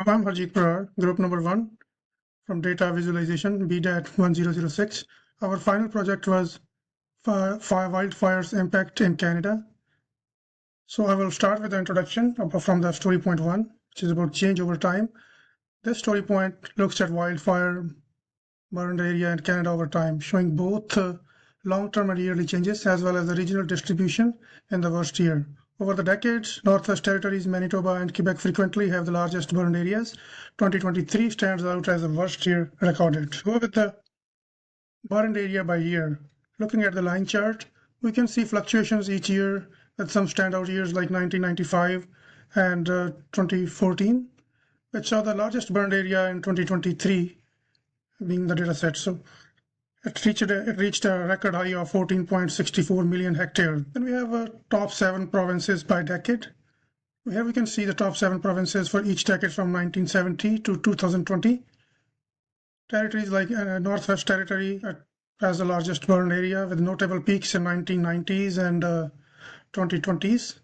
I'm Harjit, group number 1 from data visualization, BDAT 1006. Our final project was wildfires impact in Canada. So I will start with the introduction from the story point 1, which is about change over time. This story point looks at wildfire burned area in Canada over time, showing both long-term and yearly changes as well as the regional distribution in the worst year. Over the decades, Northwest Territories, Manitoba, and Quebec frequently have the largest burned areas. 2023 stands out as the worst year recorded. Go with the burned area by year. Looking at the line chart, we can see fluctuations each year with some standout years like 1995 and 2014, which saw the largest burned area in 2023 being the dataset. So it reached a record high of 14.64 million hectares. Then we have top 7 provinces by decade. Here we can see the top 7 provinces for each decade from 1970 to 2020. Territories like Northwest Territory has the largest burned area with notable peaks in 1990s and 2020s.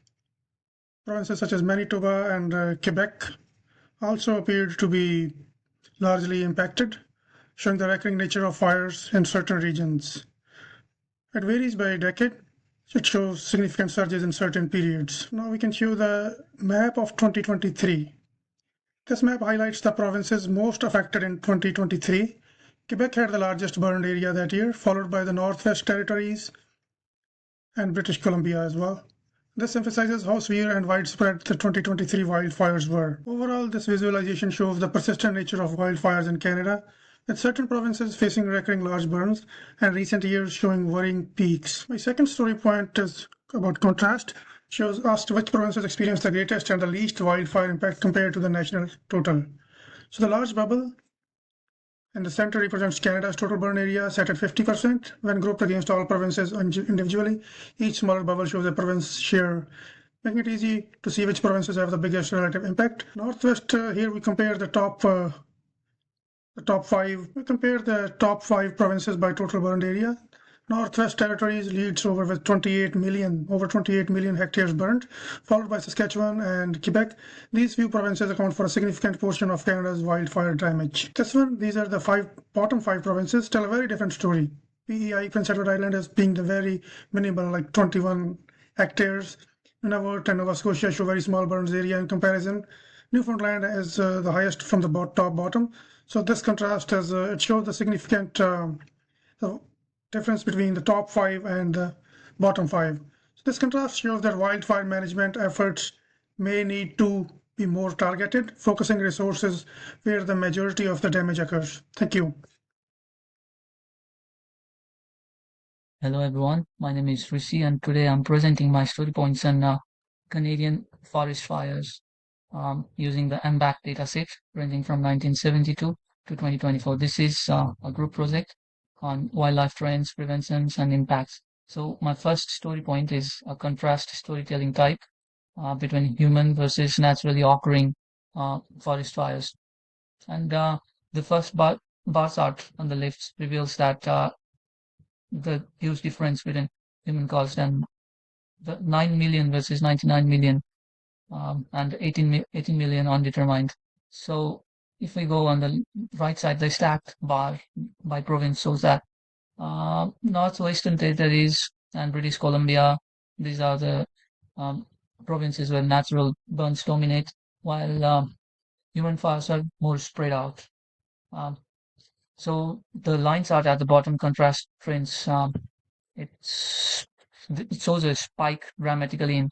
Provinces such as Manitoba and Quebec also appeared to be largely impacted, showing the recurring nature of fires in certain regions. It varies by decade. It shows significant surges in certain periods. Now we can show the map of 2023. This map highlights the provinces most affected in 2023. Quebec had the largest burned area that year, followed by the Northwest Territories and British Columbia as well. This emphasizes how severe and widespread the 2023 wildfires were. Overall, this visualization shows the persistent nature of wildfires in Canada, with certain provinces facing recurring large burns and recent years showing worrying peaks. My second story point is about contrast. Shows us which provinces experience the greatest and the least wildfire impact compared to the national total. So the large bubble in the center represents Canada's total burn area set at 50%. When grouped against all provinces individually, each smaller bubble shows a province share, making it easy to see which provinces have the biggest relative impact. Northwest, here we compare the top 5. We compare the top 5 provinces by total burned area. Northwest Territories leads over with over 28 million hectares burned, followed by Saskatchewan and Quebec. These few provinces account for a significant portion of Canada's wildfire damage. These are the bottom 5 provinces, tell a very different story. PEI, Prince Edward Island, as being the very minimal, like 21 hectares. Nunavut and Nova Scotia show very small burns area in comparison. Newfoundland is the highest from the top bottom. So this contrast it shows the significant difference between the top 5 and the bottom 5. So this contrast shows that wildfire management efforts may need to be more targeted, focusing resources where the majority of the damage occurs. Thank you. Hello everyone, my name is Hrishi and today I'm presenting my story points on Canadian forest fires using the NBAC dataset ranging from 1972 to 2024. This is a group project on wildlife trends, preventions, and impacts. So my first story point is a contrast storytelling type between human versus naturally occurring forest fires. And the first bar chart on the left reveals that the huge difference between human caused and the 9 million versus 99 million and 18 million undetermined. So if we go on the right side, the stacked bar by province shows that Northwestern Territories and British Columbia, these are the provinces where natural burns dominate, while human fires are more spread out. So the lines are at the bottom contrast trends. It shows a spike dramatically in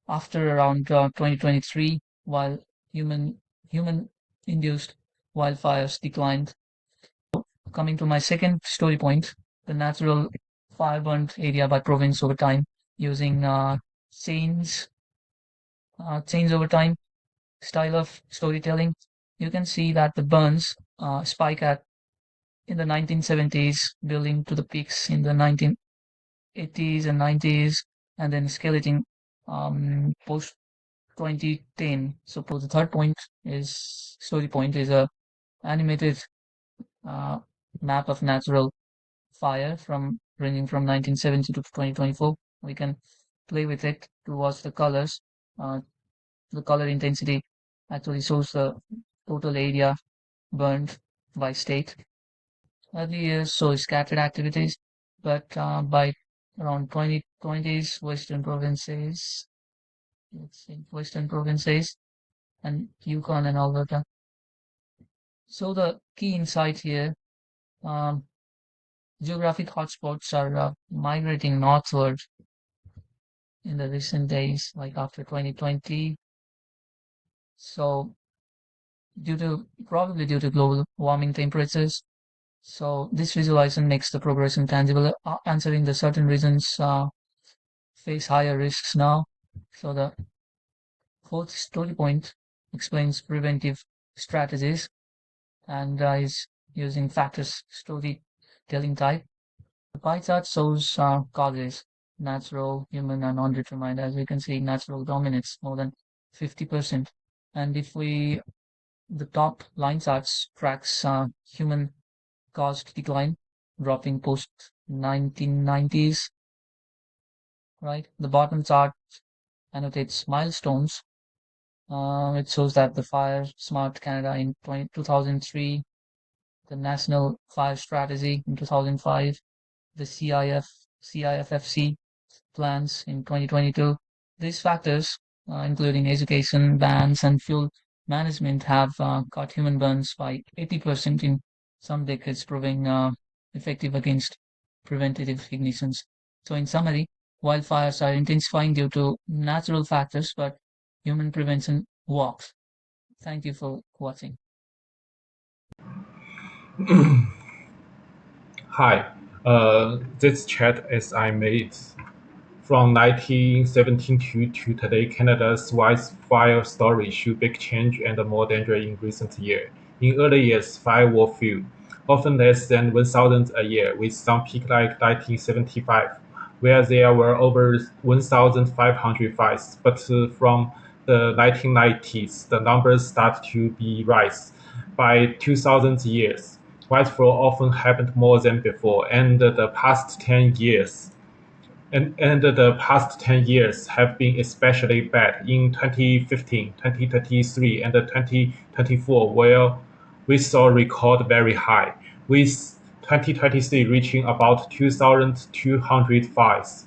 after around 2023, while human-induced wildfires declined. Coming to my second story point, the natural fire burned area by province over time, using chains over time style of storytelling. You can see that the burns spike in the 1970s, building to the peaks in the 1980s and 90s, and then escalating post 2010. So the third story point is a animated map of natural fire ranging from 1970 to 2024. We can play with it to watch the colors. The color intensity actually shows the total area burned by state. Early years show scattered activities, but by around 2020s, Western provinces and Yukon and Alberta. So the key insight here, um, geographic hotspots are migrating northward in the recent days, like after 2020. So probably due to global warming temperatures. So this visualization makes the progression tangible, answering the certain regions face higher risks now. So the fourth story point explains preventive strategies and is using factors storytelling type. The pie chart shows causes, natural, human, and undetermined. As we can see, natural dominates more than 50%. And if the top line charts tracks human caused decline, dropping post 1990s, right? The bottom chart annotates milestones. It shows that the Fire Smart Canada in 2003, the National Fire Strategy in 2005, the CIFFC plans in 2022. These factors, including education, bans, and fuel management, have cut human burns by 80% in some decades, proving effective against preventative ignitions. So, in summary, wildfires are intensifying due to natural factors, but human prevention works. Thank you for watching. Hi, this chat is I made from 1972 to today. Canada's wildfire story show big change and more danger in recent years. In early years, fire were few, often less than 1,000 a year, with some peak like 1975, where there were over 1,500 fires. But from the 1990s, the numbers start to be rise. By 2000 years, wildfire often happened more than before, and the past 10 years and the past 10 years have been especially bad. In 2015, 2023, and 2024, where we saw record very high, with 2023 reaching about 2,200 fires.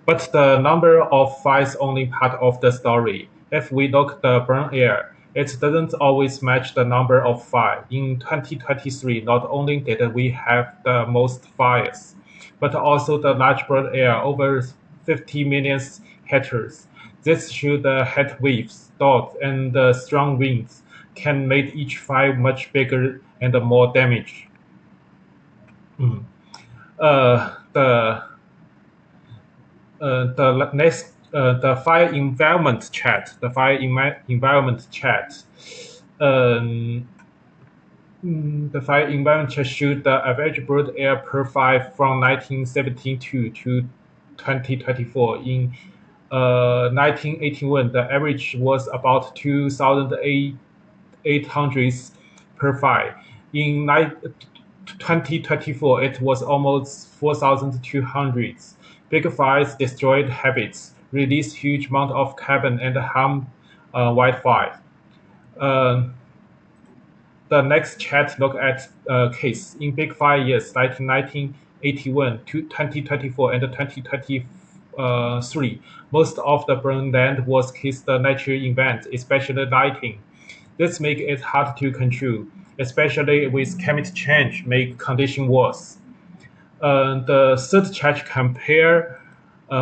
But the number of fires only part of the story. If we look the burn area, it doesn't always match the number of fires. In 2023, not only did we have the most fires, but also the large burn area, over 50 million hectares. This shows the heat waves, drought, and the strong winds can make each fire much bigger and more damage. The the fire environment chat. Um, the fire environment chat showed the average bird air per fire from 1972 to 2024. In 1981, the average was about 2,800 per fire. In 2024, it was almost 4,200. Big fires destroyed habits, release huge amount of carbon, and harm wildfire. Uh, the next chat look at case in big fire years like 1981 to 2024 and 2023. Most of the burned land was kissed the natural event, especially lighting. This makes it hard to control, especially with climate change make condition worse. The third chart compare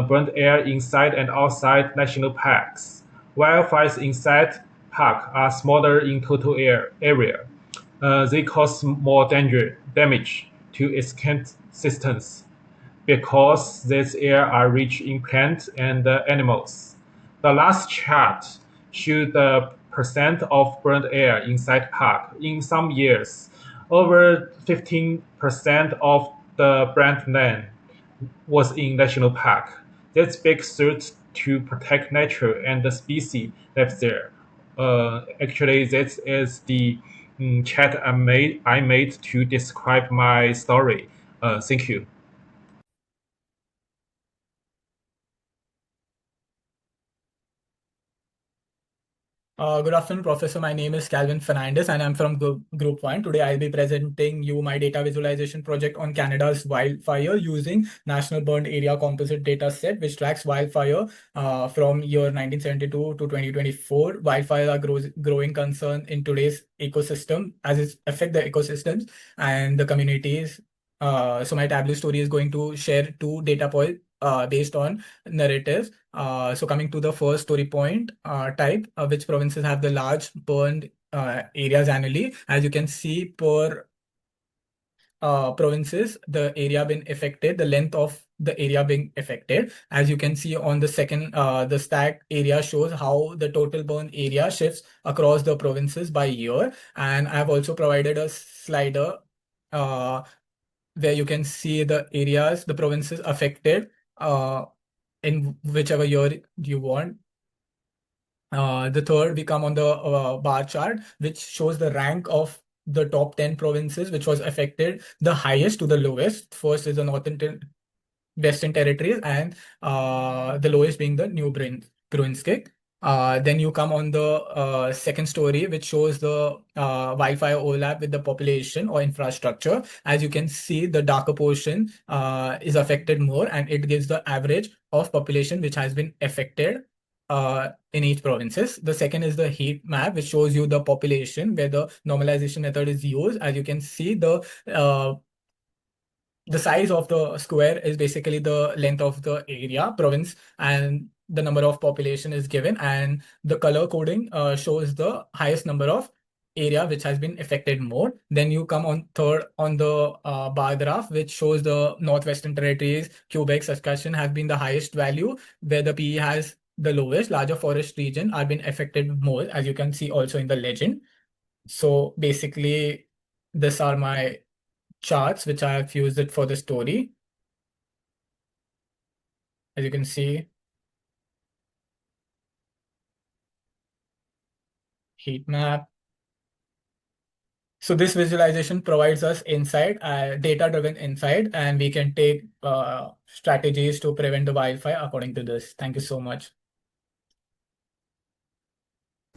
burned air inside and outside national parks. Wildfires inside park are smaller in total area. They cause more damage to ecosystems because these air are rich in plants and animals. The last chart shows the percent of burned air inside park. In some years, over 15% of the burnt land was in national park. That's big threat to protect nature and the species live there. Actually, this is the chat I made to describe my story. Thank you. Good afternoon, Professor. My name is Calvin Fernandez, and I'm from Group 1. Today, I'll be presenting you my data visualization project on Canada's wildfire using National Burned Area Composite data set, which tracks wildfire from year 1972 to 2024. Wildfires are growing concern in today's ecosystem as it affect the ecosystems and the communities. So my Tableau story is going to share two data points based on narratives. So coming to the first story point type, which provinces have the large burned areas annually. As you can see, per provinces, the area being affected, the length of the area being affected. As you can see on the second, the stack area shows how the total burn area shifts across the provinces by year. And I have also provided a slider where you can see the areas, the provinces affected in whichever year you want. The third, we come on the bar chart, which shows the rank of the top 10 provinces, which was affected the highest to the lowest. First is the Northern Western Territories, and the lowest being the New Brunswick. Then you come on the second story, which shows the wildfire overlap with the population or infrastructure. As you can see, the darker portion is affected more, and it gives the average of population which has been affected in each provinces. The second is the heat map, which shows you the population where the normalization method is used. As you can see, the size of the square is basically the length of the area province, and the number of population is given, and the color coding shows the highest number of area which has been affected more. Then you come on third on the bar graph, which shows the Northwestern Territories, Quebec, Saskatchewan has been the highest value, where the PE has the lowest. Larger forest region are been affected more, as you can see also in the legend. So basically, these are my charts which I have used it for the story. As you can see, heat map. So this visualization provides us insight, data-driven insight, and we can take strategies to prevent the wildfire according to this. Thank you so much.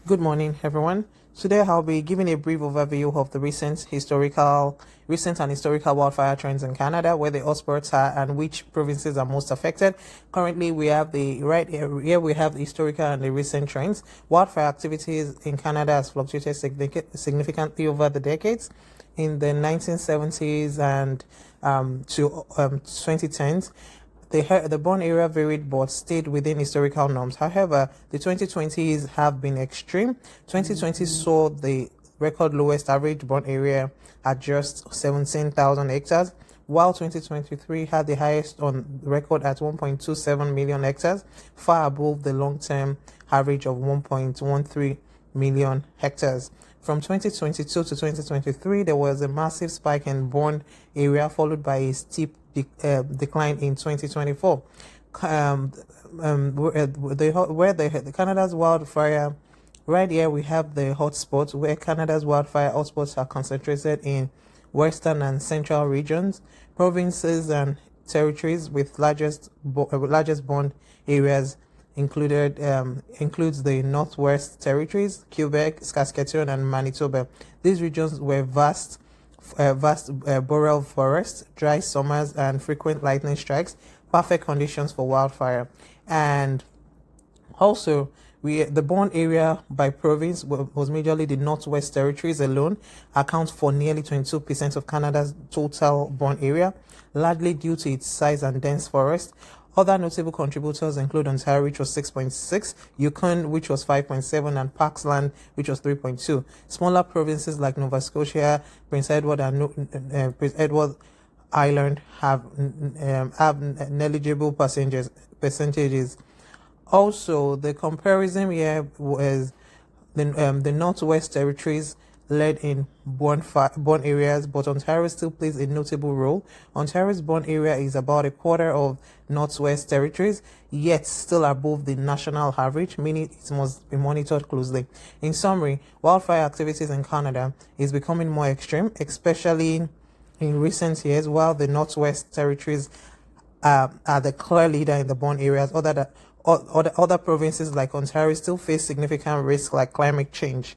Good morning, everyone. Today I'll be giving a brief overview of the recent and historical wildfire trends in Canada, where the hotspots are and which provinces are most affected. Currently, we have we have the historical and the recent trends. Wildfire activities in Canada has fluctuated significantly over the decades. In the 1970s and to 2010s, the burn area varied but stayed within historical norms. However, the 2020s have been extreme. 2020 saw the record lowest average burn area at just 17,000 hectares, while 2023 had the highest on record at 1.27 million hectares, far above the long-term average of 1.13 million hectares. From 2022 to 2023, there was a massive spike in burn area, followed by a steep decline in 2024. The Canada's wildfire, right here we have the hotspots, where Canada's wildfire hotspots are concentrated in western and central regions, provinces and territories with largest burn areas includes the Northwest Territories, Quebec, Saskatchewan, and Manitoba. These regions were vast boreal forests, dry summers, and frequent lightning strikes, perfect conditions for wildfire. And also, the burn area by province was majorly the Northwest Territories alone, accounts for nearly 22% of Canada's total burn area, largely due to its size and dense forest. Other notable contributors include Ontario, which was 6.6, Yukon, which was 5.7, and Parkland, which was 3.2. Smaller provinces like Nova Scotia, Prince Edward, and Prince Edward Island have negligible percentages. Also, the comparison here was the Northwest Territories led in burn areas, but Ontario still plays a notable role. Ontario's burn area is about a quarter of Northwest Territories, yet still above the national average, meaning it must be monitored closely. In summary, wildfire activities in Canada is becoming more extreme, especially in recent years, while the Northwest Territories are the clear leader in the burn areas. other provinces like Ontario still face significant risks like climate change.